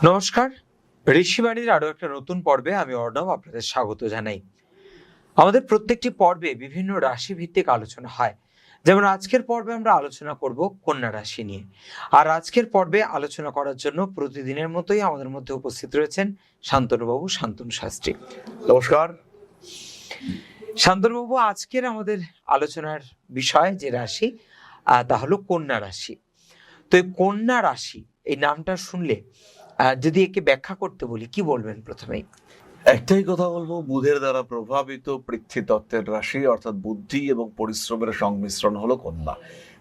নমস্কার। ঋষিবাণীর আরো একটা নতুন পর্বে আমি অর্ণব আপনাদের স্বাগত জানাই। আমাদের প্রত্যেকটি পর্বে বিভিন্ন রাশি ভিত্তিক আলোচনা হয়। যেমন আজকের পর্বে আমরা আলোচনা করব কন্যা রাশি নিয়ে। আর আজকের পর্বে আলোচনা করার জন্য প্রতিদিনের মতোই আমাদের মধ্যে উপস্থিত রয়েছেন শান্তনুবাবু, শান্তনু শাস্ত্রী। নমস্কার। শান্তনুবাবু, আজকের আমাদের আলোচনার বিষয় যে রাশি তা হলো কন্যা রাশি। তো এই কন্যা রাশি এই নামটা শুনলে যদি একে ব্যাখ্যা করতে বলি, কি বলবেন প্রথমেই? একটাই কথা বলবো, বুধের দ্বারা প্রভাবিত পৃথ্বীতত্ত্বের রাশি, অর্থাৎ বুদ্ধি এবং পরিশ্রমের সংমিশ্রণ হলো কন্যা।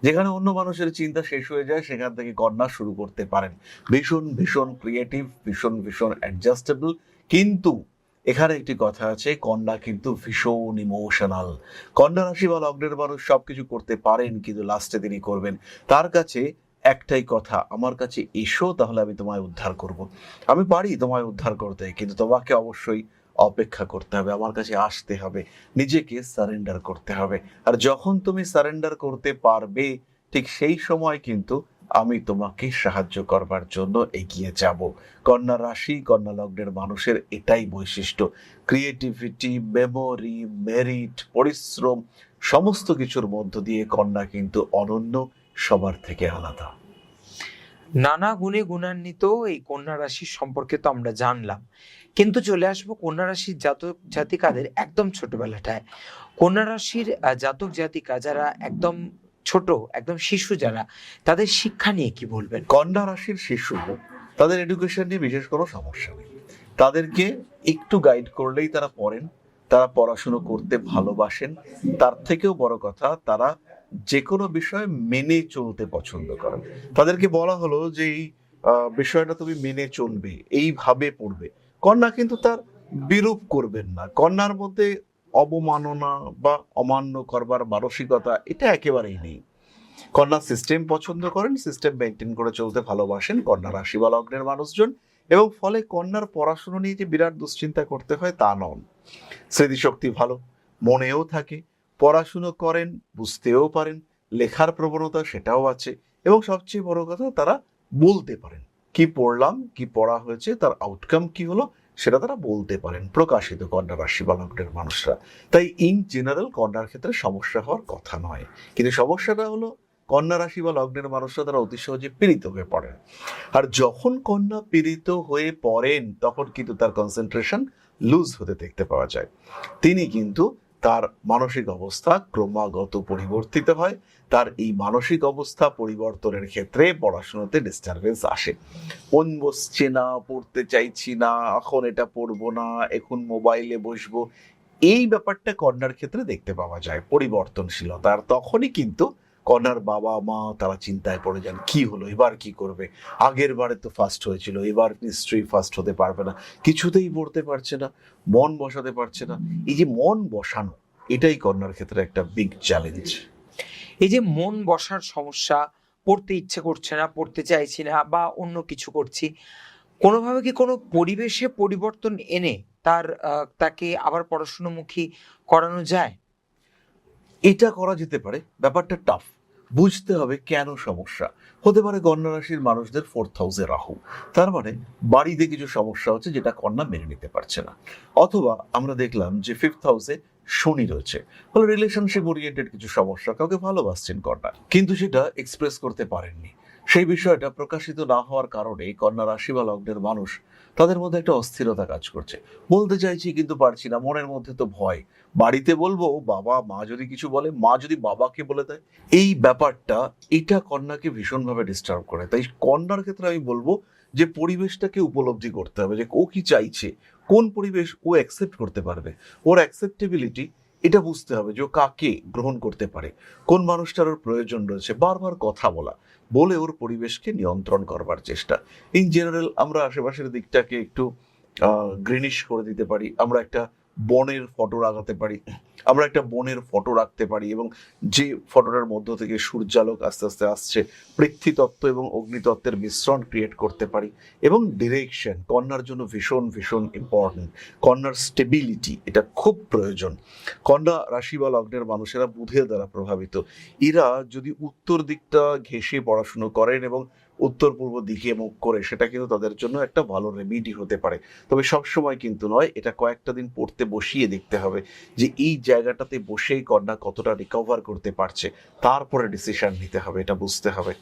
যেখানে অন্য মানুষের চিন্তা শেষ হয়ে যায়, সেখান থেকে কন্যা শুরু করতে পারেন। ভীষণ ভীষণ ক্রিয়েটিভ, ভীষণ ভীষণ অ্যাডজাস্টেবল। কিন্তু এখানে একটি কথা আছে, কন্যা কিন্তু ভীষণ ইমোশনাল। কন্যা রাশি বা লগ্নের মানুষ সবকিছু করতে পারেন, কিন্তু লাস্টে তিনি করবেন। তার কাছে একটাই কথা, আমার কাছে এসো, তাহলে আমি তোমায় উদ্ধার করব। আমি পারি তোমায় উদ্ধার করতে, কিন্তু তোমাকে অবশ্যই অপেক্ষা করতে হবে, আমার কাছে আসতে হবে, নিজেকে সারেন্ডার করতে হবে। আর যখন তুমি সারেন্ডার করতে পারবে, ঠিক সেই সময় কিন্তু আমি তোমাকে সাহায্য করবার জন্য এগিয়ে যাব। কন্যা রাশি, কন্যা লগ্নের মানুষের এটাই বৈশিষ্ট্য। ক্রিয়েটিভিটি, মেমোরি, মেরিট, পরিশ্রম, সমস্ত কিছুর মধ্য দিয়ে কন্যা কিন্তু অনন্য, সবার থেকে আলাদা। নানা গুণে গুণান্বিত এই কন্যা রাশির সম্পর্কে তো আমরা জানলাম, কিন্তু চলে আসবো কন্যা রাশির জাতক জাতিকাদের একদম ছোটবেলাটায়। কন্যা রাশির জাতক জাতিকা যারা একদম ছোট, একদম শিশু যারা, তাদের শিক্ষা নিয়ে কি বলবেন? কন্যা রাশির শিশু, তাদের এডুকেশন নিয়ে বিশেষ কোনো সমস্যা নেই। তাদেরকে একটু গাইড করলেই তারা পড়েন, তারা পড়াশুনো করতে ভালোবাসেন। তার থেকেও বড় কথা, তারা যে কোনো বিষয় মেনে চলতে পছন্দ করেন। তাদেরকে বলা হলো যে এই বিষয়টা তুমি মেনে চলবে, এইভাবে পড়বে। কন্যা কিন্তু তার বিরূপ করবেন না। কন্যার মধ্যে অবমাননা বা অমান্য করবার মানসিকতা এটা একেবারেই নেই। কন্যা সিস্টেম পছন্দ করেন, সিস্টেম মেনটেন করে চলতে ভালোবাসেন কন্যা রাশি বা লগ্নের মানুষজন। এবং ফলে কন্যার পড়াশুনো নিয়ে যে বিরাট দুশ্চিন্তা করতে হয় তা নন। স্মৃতিশক্তি ভালো, মনেও থাকে, পড়াশুনো করেন, বুঝতেও পারেন, লেখার প্রবণতা সেটাও আছে। এবং সবচেয়ে বড় কথা, তারা বলতে পারেন কি পড়লাম, কি পড়া হয়েছে, তার আউটকাম কি হলো, সেটা তারা বলতে পারেন, প্রকাশিত কন্যা রাশি বা লগ্নের মানুষরা। তাই ইন জেনারেল কন্যার ক্ষেত্রে সমস্যা হওয়ার কথা নয়। কিন্তু সমস্যাটা হলো, কন্যা রাশি বা লগ্নের মানুষরা তারা অতি সহজে পীড়িত হয়ে পড়েন। আর যখন কন্যা পীড়িত হয়ে পড়েন, তখন কিন্তু তার কনসেন্ট্রেশন লুজ হতে দেখতে পাওয়া যায়। তিনি কিন্তু তার মানসিক অবস্থা ক্রমাগত পরিবর্তিত হয়। তার এই মানসিক অবস্থা পরিবর্তনের ক্ষেত্রে পড়াশোনাতে ডিস্টারবেন্স আসে। মন বসছে না, পড়তে চাইছি না, এখন এটা পড়বো না, এখন মোবাইলে বসবো। এই ব্যাপারটা কন্যার ক্ষেত্রে দেখতে পাওয়া যায়, পরিবর্তনশীলতা। আর তখনই কিন্তু কন্যার বাবা মা তারা চিন্তায় পড়ে যান, কি হলো, এবার কি করবে? আগের বারে তো ফার্স্ট হয়েছিল, এবার নিশ্চয়ই ফার্স্ট হতে পারবে না। কিছুতেই পড়তে পারছে না, মন বসাতে পারছে না। এই যে মন বসানো, এটাই কন্যার ক্ষেত্রে একটা বিগ চ্যালেঞ্জ। এই যে মন বসার সমস্যা, পড়তে ইচ্ছে করছে না, পড়তে চাইছি না, বা অন্য কিছু করছি, কোনোভাবে কি কোনো পরিবেশে পরিবর্তন এনে তাকে আবার পড়াশোনামুখী করানো যায়? এটা করা যেতে পারে, ব্যাপারটা টাফ। বুঝতে হবে কেন সমস্যা হতে পারে। কন্যা রাশির মানুষদের 4th হাউসে রাহু, তার মানে বাড়িতে কিছু সমস্যা হচ্ছে যেটা কন্যা মেনে নিতে পারছে না। অথবা আমরা দেখলাম যে 5th হাউসে শনি রয়েছে, ফলে রিলেশনশিপ ওরিয়েন্টেড কিছু সমস্যা, কাউকে ভালোবাসছেন কন্যা, কিন্তু সেটা এক্সপ্রেস করতে পারেননি। সেই বিষয়টা প্রকাশিত না হওয়ার কারণে কন্যা রাশি বা লগ্নের মানুষ, তাদের মধ্যে একটা অস্থিরতা কাজ করছে। বলতে চাইছি কিন্তু পারছি না, মনের মধ্যে তো ভয়। বাড়িতে বলবো, বাবা মা যদি কিছু বলে, মা যদি বাবাকে বলে দেয়, এই ব্যাপারটা, এটা কন্যাকে ভীষণভাবে ডিস্টার্ব করে। তাই কন্যার ক্ষেত্রে আমি বলবো যে পরিবেশটাকে উপলব্ধি করতে হবে, যে ও কি চাইছে, কোন পরিবেশ ও অ্যাকসেপ্ট করতে পারবে, ওর অ্যাকসেপ্টেবিলিটি এটা বুঝতে হবে, যে ও কাকে গ্রহণ করতে পারে, কোন মানুষটার ওর প্রয়োজন রয়েছে। বারবার কথা বলে ওর পরিবেশকে নিয়ন্ত্রণ করবার চেষ্টা। ইন জেনারেল আমরা আশেপাশের দিকটাকে একটু গ্রিনিশ করে দিতে পারি, আমরা একটা বনের ফটো লাগাতে পারি, আমরা একটা বনের ফটো রাখতে পারি, এবং যে ফটোটার মধ্য থেকে সূর্যালোক আস্তে আস্তে আসছে, পৃথ্বীতত্ত্ব এবং অগ্নিতত্ত্বের মিশ্রণ ক্রিয়েট করতে পারি। এবং ডিরেকশন কন্যার জন্য ভীষণ ভীষণ ইম্পর্টেন্ট। কন্যার স্টেবিলিটি এটা খুব প্রয়োজন। কন্যা রাশি বা লগ্নের মানুষেরা বুধের দ্বারা প্রভাবিত। এরা যদি উত্তর দিকটা ঘেঁষে পড়াশুনো করেন এবং উত্তর পূর্ব দিকে মুখ করে, সেটা কিন্তু তাদের জন্য একটা ভালো রেমিডি হতে পারে। তবে সব সময় কিন্তু নয়, এটা কয়েকটা দিন পড়তে বসিয়ে দেখতে হবে যে এই জায়গাটাতে বসেই কন্যা কতটা রিকভার করতে পারছে, তারপরে ডিসিশন নিতে হবে, এটা বুঝতে হবে।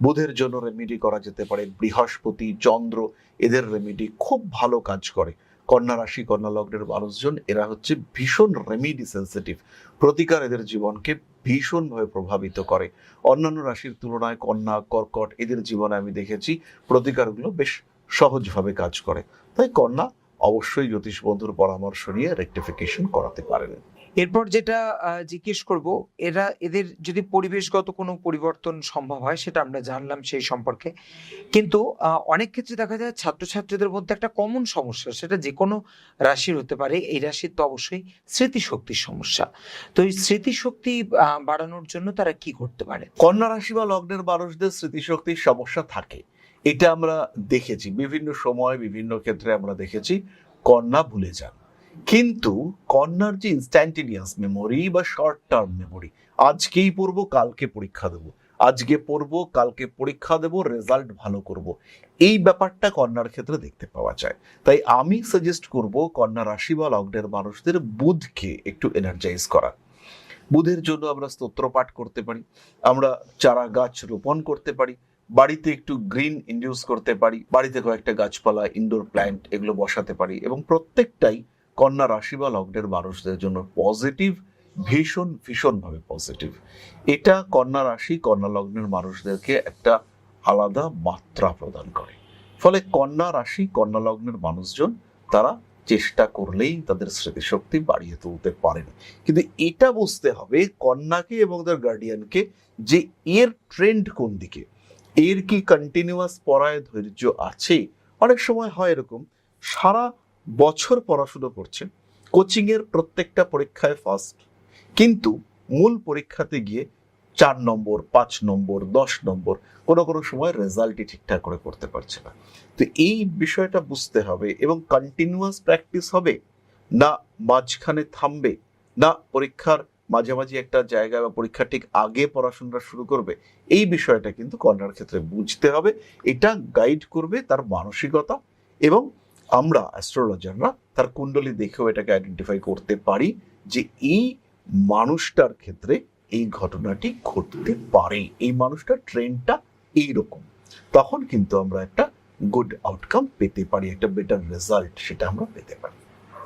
বুধের জন্য রেমিডি করা যেতে পারে বৃহস্পতি, চন্দ্র, এদের রেমিডি খুব ভালো কাজ করে। কন্যা রাশি কন্যা লগ্নের মানুষজন এরা হচ্ছে ভীষণ রেমিডি সেন্সিটিভ, প্রতিকার এদের জীবনকে ভীষণভাবে প্রভাবিত করে। অন্যান্য রাশির তুলনায় কন্যা, কর্কট এদের জীবনে আমি দেখেছি প্রতিকারগুলো বেশ সহজভাবে কাজ করে। তাই কন্যা অবশ্যই জ্যোতিষ বন্ধুর পরামর্শ নিয়ে রেকটিফিকেশন করাতে পারেন। এরপর যেটা জিজ্ঞেস করব, এদের যদি পরিবেশগত কোনো পরিবর্তন সম্ভব হয় সেটা আমরা জানলাম সেই সম্পর্কে, কিন্তু অনেক ক্ষেত্রে দেখা যায় ছাত্রছাত্রীদের মধ্যে একটা কমন সমস্যা, সেটা যে কোনো রাশির হতে পারে। এই রাশির তো অবশ্যই স্মৃতিশক্তির সমস্যা। তো এই স্মৃতিশক্তি বাড়ানোর জন্য তারা কি করতে পারে? কন্যা রাশি বা লগ্নের মানুষদের স্মৃতিশক্তির সমস্যা থাকে, এটা আমরা দেখেছি বিভিন্ন সময় বিভিন্ন ক্ষেত্রে আমরা দেখেছি কন্যা ভুলে যান। কিন্তু কন্যার যে ইনস্ট্যান্টেনিয়াস মেমোরি বা শর্ট টার্ম মেমোরি, আজকেই পড়বো কালকে পরীক্ষা দেবো, আজকে পড়বো কালকে পরীক্ষা দেবো, রেজাল্ট ভালো করব, এই ব্যাপারটা কন্যার ক্ষেত্রে দেখতে পাওয়া যায়। তাই আমি সাজেস্ট করব কন্যা রাশি বা লগ্নের মানুষদের বুধকে একটু এনার্জাইজ করা। বুধের জন্য আমরা স্তোত্র পাঠ করতে পারি, আমরা চারা গাছ রোপণ করতে পারি, বাড়িতে একটু গ্রিন ইনডিউস করতে পারি, বাড়িতে কয়েকটা গাছপালা, ইনডোর প্ল্যান্ট এগুলো বসাতে পারি, এবং প্রত্যেকটাই কন্যা রাশি বা লগ্নের মানুষদের জন্য পজিটিভ, ভীষণ ভীষণভাবে পজিটিভ। এটা কন্যা রাশি কন্যা লগ্নের মানুষদেরকে একটা আলাদা মাত্রা প্রদান করে। ফলে কন্যা রাশি কন্যা লগ্নের মানুষজন তারা চেষ্টা করলেই তাদের স্মৃতিশক্তি বাড়িয়ে তুলতে পারেন। কিন্তু এটা বুঝতে হবে কন্যাকে এবং তার গার্ডিয়ানকে যে এর ট্রেন্ড কোন দিকে, এর কি কন্টিনিউয়াস পড়ায় ধৈর্য আছে। অনেক সময় হয় এরকম, সারা বছর পড়াশুনো করছে, কোচিং এর প্রত্যেকটা পরীক্ষায় ফার্স্ট, কিন্তু মূল পরীক্ষাতে গিয়ে 4 নম্বর, 5 নম্বর, 10 নম্বর, কোনো কোনো সময় রেজাল্টই ঠিকঠাক করে করতে পারছে না। তো এই বিষয়টা বুঝতে হবে, এবং কন্টিনিউয়াস প্র্যাকটিস হবে না, মাঝখানে থামবে না, পরীক্ষার মাঝামাঝি একটা জায়গায় বা পরীক্ষার ঠিক আগে পড়াশোনাটা শুরু করবে, এই বিষয়টা কিন্তু কন্যার ক্ষেত্রে বুঝতে হবে। এটা গাইড করবে তার মানসিকতা, এবং আমরা অ্যাস্ট্রোলজাররা তার কুণ্ডলী দেখেও এটাকে আইডেন্টিফাই করতে পারি যে এই মানুষটার ক্ষেত্রে এই ঘটনাটি ঘটতে পারে, এই মানুষটার ট্রেন্ডটা এইরকম। তখন কিন্তু আমরা একটা গুড আউটকাম পেতে পারি, একটা বেটার রেজাল্ট সেটা আমরা পেতে পারি।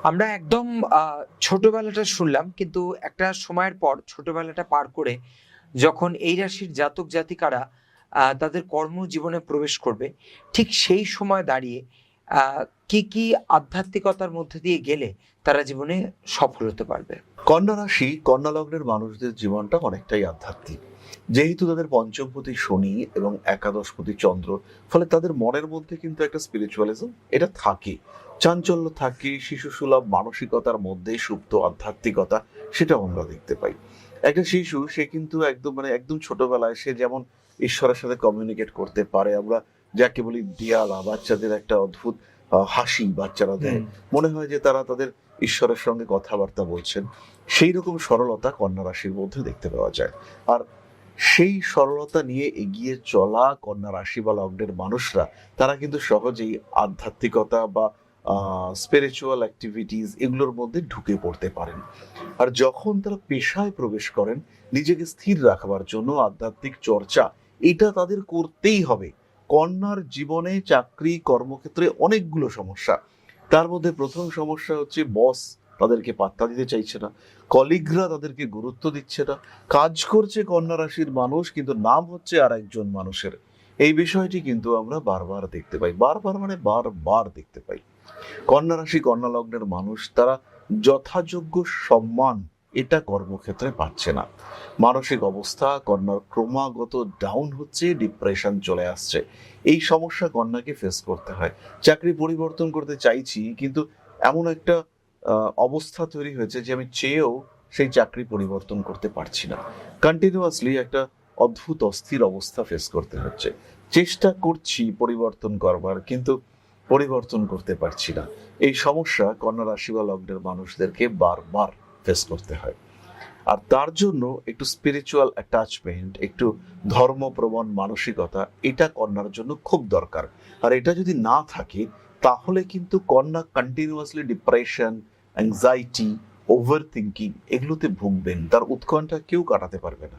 আমরা একদম ছোটবেলাটা শুনলাম, কিন্তু একটা সময়ের পর ছোটবেলাটা পার করে যখন এই রাশির জাতক জাতিকারা তাদের কর্মজীবনে প্রবেশ করবে, ঠিক সেই সময় দাঁড়িয়ে কি কি আধ্যাত্মিকতার মধ্যে দিয়ে গেলে তারা জীবনে সফল হতে পারবে? কন্যা রাশি কন্যা লগ্নের মানুষদের জীবনটা অনেকটাই আধ্যাত্মিক, যেহেতু তাদের পঞ্চমপতি শনি এবং একাদশপতি চন্দ্র, ফলে তাদের মনের মধ্যে কিন্তু একটা স্পিরিচুয়ালিজম এটা থাকে, চাঞ্চল্য থাকে, শিশুসুলভ মানসিকতার মধ্যে সুপ্ত আধ্যাত্মিকতা, সেটা আমরা দেখতে পাই। একটা শিশু সে কিন্তু একদম ছোটবেলায় সে যেমন ঈশ্বরের সাথে কমিউনিকেট করতে পারে, আমরা যাকে বলি দিয়ালা, বাচ্চাদের একটা অদ্ভুত হাসি বাচ্চারা দেয়, মনে হয় যে তারা তাদের ঈশ্বরের সঙ্গে কথাবার্তা বলছেন, সেই রকম সরলতা কন্যা রাশির মধ্যে দেখতে পাওয়া যায়। আর সেই সরলতা নিয়ে এগিয়ে চলা কন্যা রাশি বা লগ্নের মানুষরা তারা কিন্তু সহজেই আধ্যাত্মিকতা বা স্পিরিচুয়াল অ্যাক্টিভিটিস এগুলোর মধ্যে ঢুকে পড়তে পারেন। আর যখন তারা পেশায় প্রবেশ করেন, নিজেকে স্থির রাখবার জন্য আধ্যাত্মিক চর্চা এটা তাদের করতেই হবে। কন্যার জীবনে চাকরি কর্মক্ষেত্রে অনেকগুলো সমস্যা, তার মধ্যে প্রথম সমস্যা হচ্ছে বস তাদেরকে পাত্তা দিতে চাইছে না, কলিগরা তাদেরকে গুরুত্ব দিচ্ছে না, কাজ করছে কন্যা রাশির মানুষ কিন্তু নাম হচ্ছে আর একজন মানুষের। এই বিষয়টি কিন্তু আমরা বারবার দেখতে পাই, বারবার দেখতে পাই। কন্যা রাশি কন্যা লগ্নের মানুষ তারা যথাযোগ্য সম্মান এটা কর্মক্ষেত্রে পাচ্ছে না। মানসিক অবস্থা কন্যার ক্রমাগত ডাউন হচ্ছে, ডিপ্রেশন চলে আসছে, এই সমস্যা কন্যাকে ফেস করতে হয়। চাকরি পরিবর্তন করতে চাইছি, কিন্তু এমন একটা অবস্থা তৈরি হয়েছে যে আমি চেয়েও সেই চাকরি পরিবর্তন করতে পারছি না, কন্টিনিউয়াসলি একটা অদ্ভুত অস্থির অবস্থা ফেস করতে হচ্ছে। চেষ্টা করছি পরিবর্তন করবার, কিন্তু পরিবর্তন করতে পারছি না। এই সমস্যা কন্যা রাশি বা লগ্নের মানুষদেরকে বারবার ফেস করতে হয়। আর তার জন্য একটু স্পিরিচুয়াল অ্যাটাচমেন্ট, একটু ধর্মপ্রবণ মানসিকতা, এটা কন্যার জন্য খুব দরকার। আর এটা যদি না থাকে তাহলে কিন্তু কন্যা continuously depression, anxiety, over thinking এগুলোতে ভুগবেন। তার উৎকণ্ঠা কেউ কাটাতে পারবে না।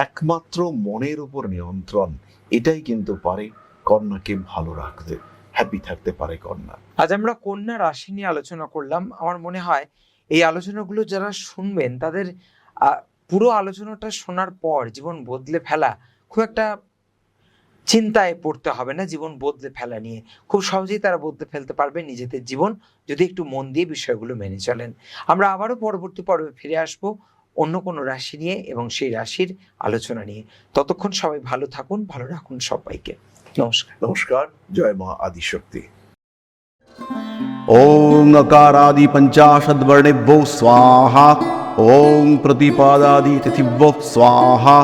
একমাত্র মনের উপর নিয়ন্ত্রণ, এটাই কিন্তু পারে কন্যাকে ভালো রাখতে, হ্যাপি থাকতে পারে কন্যা। আজ আমরা কন্যা রাশি নিয়ে আলোচনা করলাম। আমার মনে হয় এই আলোচনাগুলো যারা শুনবেন তাদের পুরো আলোচনাটা শোনার পর জীবন বদলে ফেলা খুব একটা চিন্তায় পড়তে হবে না। জীবন বদলে ফেলা নিয়ে খুব সহজেই তারা বদলে ফেলতে পারবে নিজেদের জীবন, যদি একটু মন দিয়ে বিষয়গুলো মেনে চলেন। আমরা আবারও পরবর্তী পর্বে ফিরে আসব অন্য কোনো রাশি নিয়ে এবং সেই রাশির আলোচনা নিয়ে। ততক্ষণ সবাই ভালো থাকুন, ভালো রাখুন সবাইকে। নমস্কার। নমস্কার। জয় মা আদিশক্তি। ॐ अकारादि पञ्चाशद्वर्णेभ्यो स्वाहा। ॐ प्रतिपादादि तिथिभ्यो स्वाहा।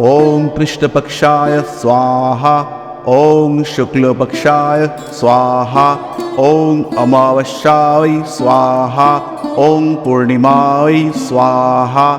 ॐ कृष्णपक्षाय स्वाहा। ॐ शुक्लपक्षाय स्वाहा। ॐ अमावस्याय स्वाहा। ॐ पूर्णिमाय स्वाहा।